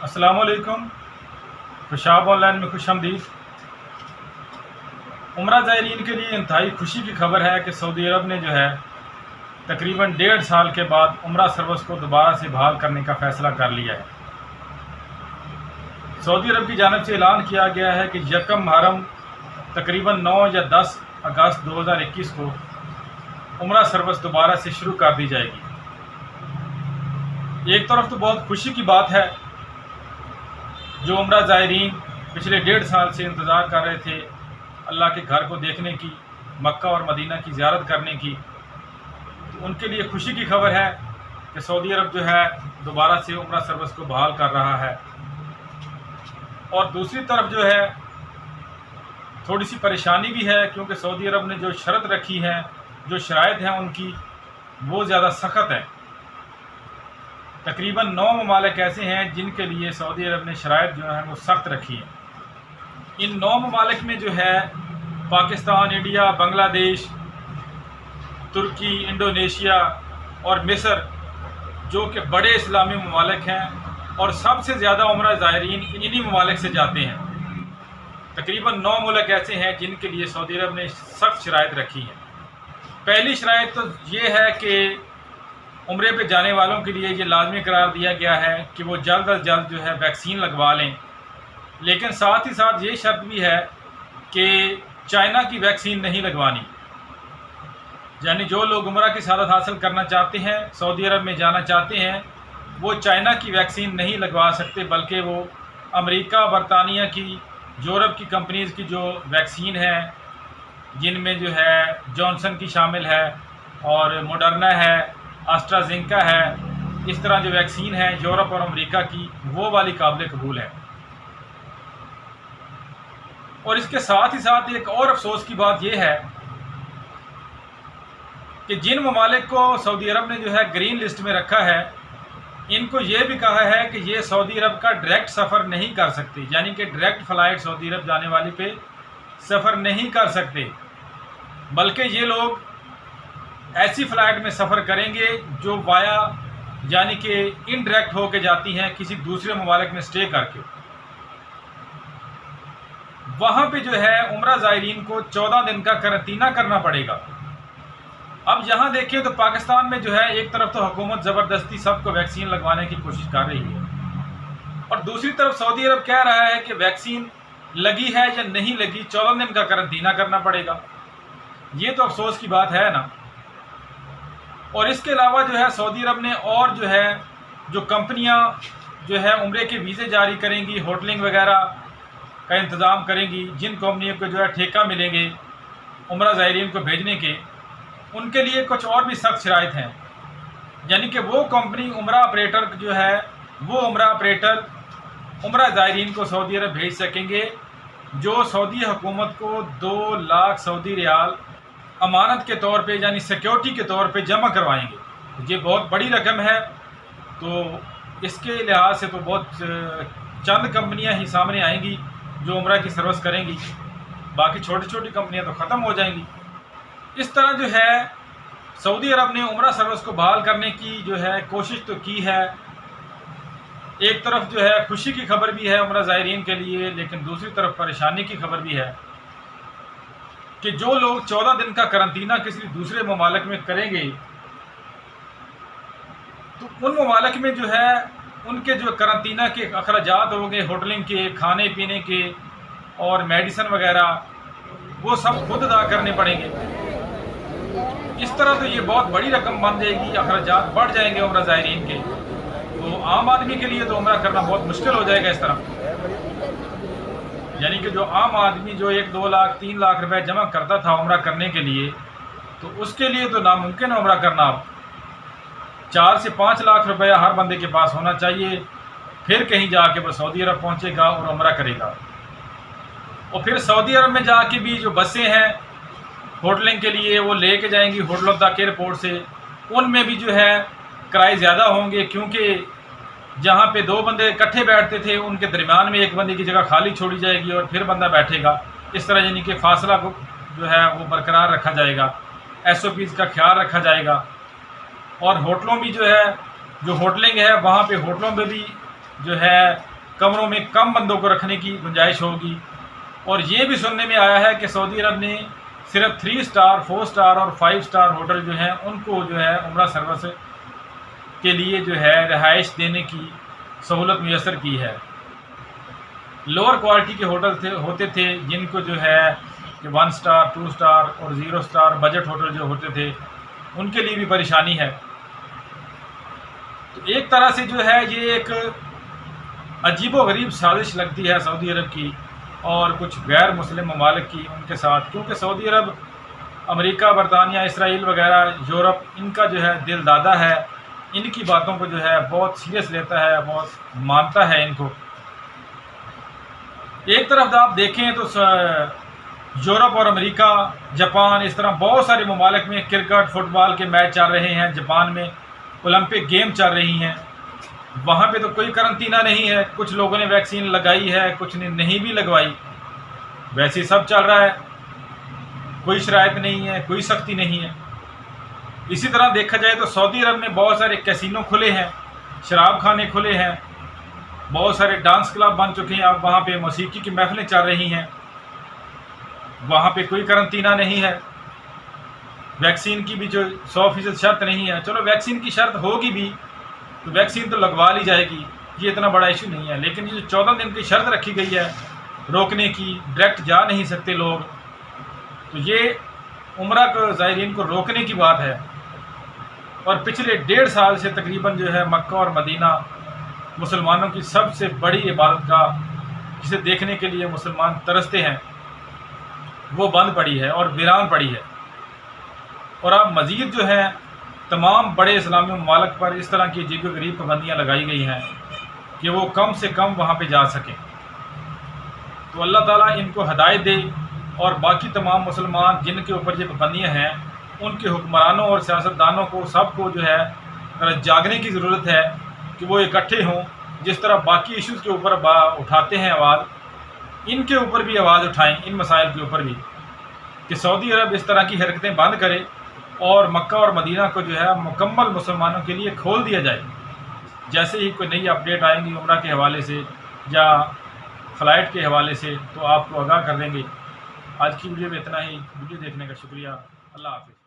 अस्सलाम वालेकुम। खुशाब ऑनलाइन में खुश आमदीद। उम्रा ज़ायरीन के लिए इंतहाई खुशी की खबर है कि सऊदी अरब ने जो है तकरीबन 1.5 साल के बाद उम्रा सर्विस को दोबारा से बहाल करने का फ़ैसला कर लिया है। सऊदी अरब की जानिब से ऐलान किया गया है कि यकम मुहर्रम तकरीबन 9 या 10 अगस्त 2021 को उम्रा सर्विस दोबारा से शुरू कर दी जाएगी। एक तरफ तो बहुत खुशी की बात है, जो उम्रा ज़ायरीन पिछले 1.5 साल से इंतज़ार कर रहे थे अल्लाह के घर को देखने की, मक्का और मदीना की ज़ियारत करने की, तो उनके लिए खुशी की खबर है कि सऊदी अरब जो है दोबारा से उम्रा सर्विस को बहाल कर रहा है। और दूसरी तरफ जो है थोड़ी सी परेशानी भी है, क्योंकि सऊदी अरब ने जो शर्त रखी है, जो शराइत हैं उनकी, वो ज़्यादा सख्त है। तकरीबन 9 ममालिक ऐसे हैं जिनके लिए सऊदी अरब ने शराइत जो है वो सख्त रखी है। इन 9 ममालिक में जो है पाकिस्तान, इंडिया, बांग्लादेश, तुर्की, इंडोनेशिया और मिस्र, जो कि बड़े इस्लामी ममालिक हैं और सबसे ज़्यादा उम्रा ज़ायरीन इन्हीं ममालिक से जाते हैं। तकरीबन 9 मुल्क ऐसे हैं जिनके लिए सऊदी अरब ने सख्त शराइत रखी है। पहली शराइत तो ये है कि उम्रे पे जाने वालों के लिए ये लाजमी करार दिया गया है कि वो जल्द अज जल्द जो है वैक्सीन लगवा लें, लेकिन साथ ही साथ ये शर्त भी है कि चाइना की वैक्सीन नहीं लगवानी। यानी जो लोग उम्रा की सआदत हासिल करना चाहते हैं, सऊदी अरब में जाना चाहते हैं, वो चाइना की वैक्सीन नहीं लगवा सकते, बल्कि वो अमेरिका, बरतानिया की, यूरोप की कंपनीज़ की जो वैक्सीन है, जिनमें जो है जॉनसन की शामिल है और मॉडर्ना है, एस्ट्राजेनेका है, इस तरह जो वैक्सीन है यूरोप और अमेरिका की, वो वाली काबिल कबूल है। और इसके साथ ही साथ एक और अफसोस की बात यह है कि जिन ममालिक को सऊदी अरब ने जो है ग्रीन लिस्ट में रखा है, इनको ये भी कहा है कि ये सऊदी अरब का डायरेक्ट सफ़र नहीं कर सकते, यानी कि डायरेक्ट फ़्लाइट सऊदी अरब जाने वाली पे सफ़र नहीं कर सकते, बल्कि ये लोग ऐसी फ़्लाइट में सफ़र करेंगे जो वाया यानी कि इनडायरेक्ट होके जाती हैं किसी दूसरे ममालिक में स्टे करके। वहाँ पे जो है उम्रा ज़ायरीन को 14 दिन का करंतना करना पड़ेगा। अब यहाँ देखें तो पाकिस्तान में जो है एक तरफ तो हुकूमत ज़बरदस्ती सबको वैक्सीन लगवाने की कोशिश कर रही है, और दूसरी तरफ सऊदी अरब कह रहा है कि वैक्सीन लगी है या नहीं लगी, 14 दिन का करंतना करना पड़ेगा। ये तो अफसोस की बात है ना। और इसके अलावा जो है सऊदी अरब ने और जो है जो कंपनियां जो है उम्रे के वीज़े जारी करेंगी, होटलिंग वगैरह का इंतज़ाम करेंगी, जिन कंपनियों को जो है ठेका मिलेंगे उम्रा ज़ायरीन को भेजने के, उनके लिए कुछ और भी सख्त शराइत हैं। यानी कि वो कंपनी उम्रा ऑपरेटर जो है, वो उम्रा ऑपरेटर उम्रा ज़ायरीन को सऊदी अरब भेज सकेंगे जो सऊदी हुकूमत को 2 लाख सऊदी रियाल अमानत के तौर पे, यानी सिक्योरिटी के तौर पे जमा करवाएंगे। ये बहुत बड़ी रकम है, तो इसके लिहाज से तो बहुत चंद कंपनियां ही सामने आएंगी जो उम्रा की सर्विस करेंगी, बाकी छोटी छोटी कंपनियां तो ख़त्म हो जाएंगी। इस तरह जो है सऊदी अरब ने उम्रा सर्विस को बहाल करने की जो है कोशिश तो की है। एक तरफ जो है खुशी की खबर भी है उम्रा ज़ायरीन के लिए, लेकिन दूसरी तरफ परेशानी की खबर भी है कि जो लोग 14 दिन का करंतना किसी दूसरे ममालिक में करेंगे, तो उन ममालिक में जो है उनके जो करंतना के अखराजात होंगे, होटलिंग के, खाने पीने के और मेडिसिन वगैरह, वो सब खुद अदा करने पड़ेंगे। इस तरह तो ये बहुत बड़ी रकम बन जाएगी, अखराजात बढ़ जाएंगे उम्रा ज़ायरीन के, तो आम आदमी के लिए तो उम्रा करना बहुत मुश्किल हो जाएगा इस तरफ। यानी कि जो आम आदमी जो 1, 2 लाख, 3 लाख रुपए जमा करता था उम्रा करने के लिए, तो उसके लिए तो नामुमकिन है उम्रा करना। अब 4 से 5 लाख रुपया हर बंदे के पास होना चाहिए, फिर कहीं जाके वो सऊदी अरब पहुंचेगा और उम्रा करेगा। और फिर सऊदी अरब में जाके भी जो बसें हैं होटलिंग के लिए, वो लेके जाएंगी होटलों तक एयरपोर्ट से, उनमें भी जो है किराए ज़्यादा होंगे, क्योंकि जहाँ पे 2 बंदे इकट्ठे बैठते थे उनके दरमियान में एक बंदे की जगह खाली छोड़ी जाएगी और फिर बंदा बैठेगा। इस तरह यानी कि फासला को जो है वो बरकरार रखा जाएगा, SOPs का ख्याल रखा जाएगा। और होटलों भी जो है जो होटलिंग है, वहाँ पे होटलों में भी जो है कमरों में कम बंदों को रखने की गुंजाइश होगी। और ये भी सुनने में आया है कि सऊदी अरब ने सिर्फ 3 स्टार, 4 स्टार और 5 स्टार होटल जो हैं उनको जो है उम्रा सर्विस के लिए जो है रिहाइश देने की सहूलत मुयसर की है। लोअर क्वालिटी के होटल होते थे जिनको जो है कि 1 स्टार, 2 स्टार और 0 स्टार बजट होटल जो होते थे उनके लिए भी परेशानी है। तो एक तरह से जो है ये एक अजीबोगरीब साजिश लगती है सऊदी अरब की और कुछ गैर मुस्लिम ममालिक की उनके साथ, क्योंकि सऊदी अरब अमेरिका, बरतानिया, इसराइल वगैरह, यूरोप, इनका जो है दिल दादा है, इनकी बातों को जो है बहुत सीरियस लेता है, बहुत मानता है इनको। एक तरफ आप देखें तो यूरोप और अमेरिका, जापान, इस तरह बहुत सारे ममालिक में क्रिकेट, फुटबॉल के मैच चल रहे हैं। जापान में ओलंपिक गेम चल रही हैं, वहाँ पे तो कोई करंतना नहीं है। कुछ लोगों ने वैक्सीन लगाई है, कुछ ने नहीं भी लगवाई, वैसे सब चल रहा है, कोई शराइत नहीं है, कोई सख्ती नहीं है। इसी तरह देखा जाए तो सऊदी अरब में बहुत सारे कैसीनो खुले हैं, शराब खाने खुले हैं, बहुत सारे डांस क्लब बन चुके हैं। अब वहाँ पे मौसीकी की महफिलें चल रही हैं, वहाँ पे कोई करंतना नहीं है। वैक्सीन की भी जो 100% शर्त नहीं है, चलो वैक्सीन की शर्त होगी भी तो वैक्सीन तो लगवा ली जाएगी, ये इतना बड़ा इशू नहीं है। लेकिन ये जो 14 दिन की शर्त रखी गई है रोकने की, डायरेक्ट जा नहीं सकते लोग, तो ये उम्रा को ज़ायरीन को रोकने की बात है। और पिछले 1.5 साल से तकरीबन जो है मक्का और मदीना मुसलमानों की सबसे बड़ी इबादत गाह, जिसे देखने के लिए मुसलमान तरसते हैं, वो बंद पड़ी है और वीरान पड़ी है। और अब मज़ीद जो है तमाम बड़े इस्लामी ममालिक पर इस तरह की अजीब-ओ-गरीब पाबंदियाँ लगाई गई हैं कि वो कम से कम वहाँ पे जा सकें। तो अल्लाह ताला इनको हदायत दे और बाकी तमाम मुसलमान जिनके ऊपर ये पाबंदियाँ हैं उनके हुक्मरानों और सियासतदानों को सबको जो है ज़रा जागने की ज़रूरत है कि वो इकट्ठे हों। जिस तरह बाकी इश्यूज़ के ऊपर उठाते हैं आवाज़, इनके ऊपर भी आवाज़ उठाएं, इन मसाइल के ऊपर भी, कि सऊदी अरब इस तरह की हरकतें बंद करे और मक्का और मदीना को जो है मुकम्मल मुसलमानों के लिए खोल दिया जाए। जैसे ही कोई नई अपडेट आएंगी उम्रा के हवाले से या फ़्लाइट के हवाले से तो आपको आगाह कर देंगे। आज की वीडियो में इतना ही। वीडियो देखने का शुक्रिया। अल्लाह हाफ़िज़।